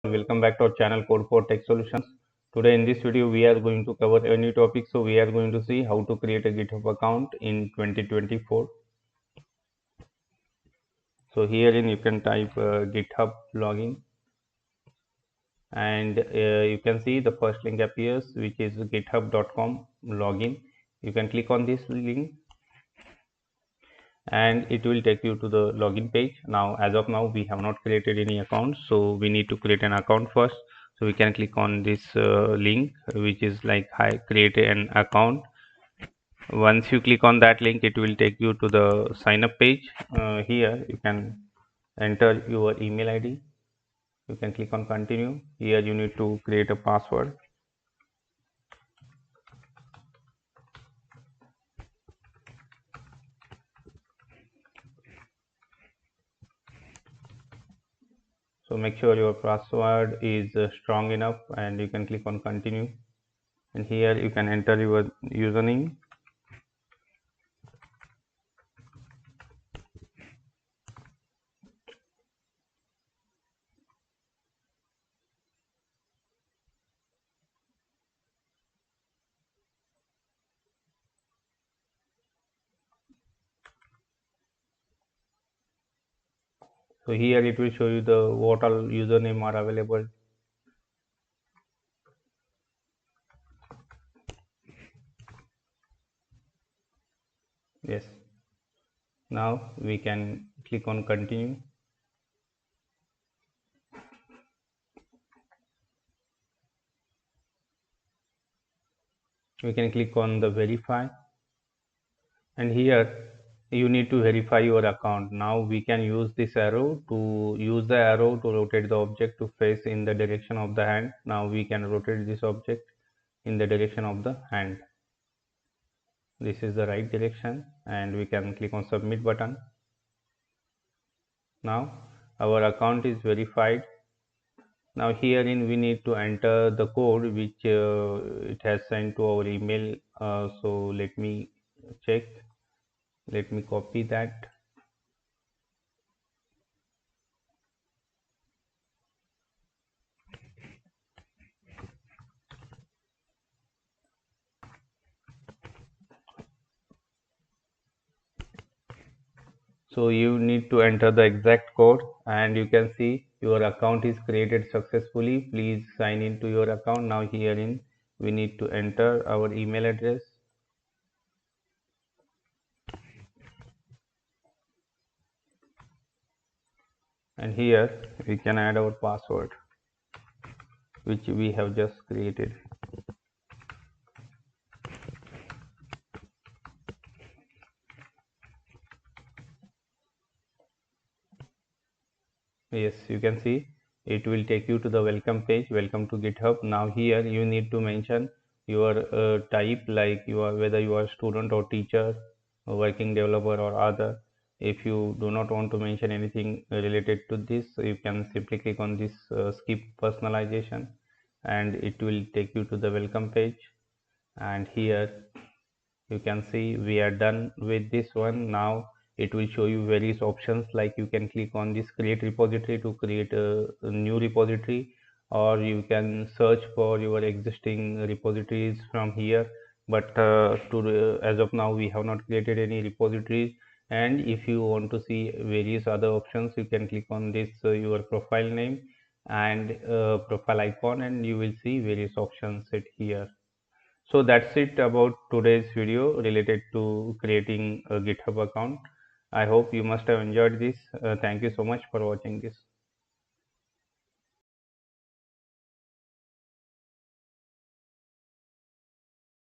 Welcome back to our channel Code for Tech Solutions. Today in this video we are going to cover a new topic. So we are going to see how to create a GitHub account in 2024. So herein you can type GitHub login, and you can see the first link appears, which is github.com login. You can click on this link and it will take you to the login page. Now as of now we have not created any account, so we need to create an account first. So we can click on this link, which is like create an account. Once you click on that link, it will take you to the sign up page. Here you can enter your email ID. You can click on continue. Here you need to create a password. So make sure your password is strong enough, and you can click on continue. And here you can enter your username. So here it will show you the what all username are available. Yes. Now we can click on continue. We can click on the verify, and here you need to verify your account. Now we can use this arrow to rotate the object to face in the direction of the hand. Now we can rotate this object in the direction of the hand. This is the right direction, and we can click on submit button. Now our account is verified. Now herein we need to enter the code which it has sent to our email. So let me check. Let me copy that. So you need to enter the exact code, and you can see your account is created successfully. Please sign into your account. Now herein we need to enter our email address. And here we can add our password, which we have just created. Yes, you can see it will take you to the welcome page. Welcome to GitHub. Now here you need to mention your type, like whether you are a student or teacher, a working developer or other. If you do not want to mention anything related to this, you can simply click on this skip personalization, and it will take you to the welcome page. And here you can see we are done with this one. Now it will show you various options, like you can click on this create repository to create a new repository, or you can search for your existing repositories from here. But as of now we have not created any repositories. And if you want to see various other options, you can click on this your profile name and profile icon, and you will see various options set here. So that's it about today's video related to creating a GitHub account. I hope you must have enjoyed this. Thank you so much for watching this.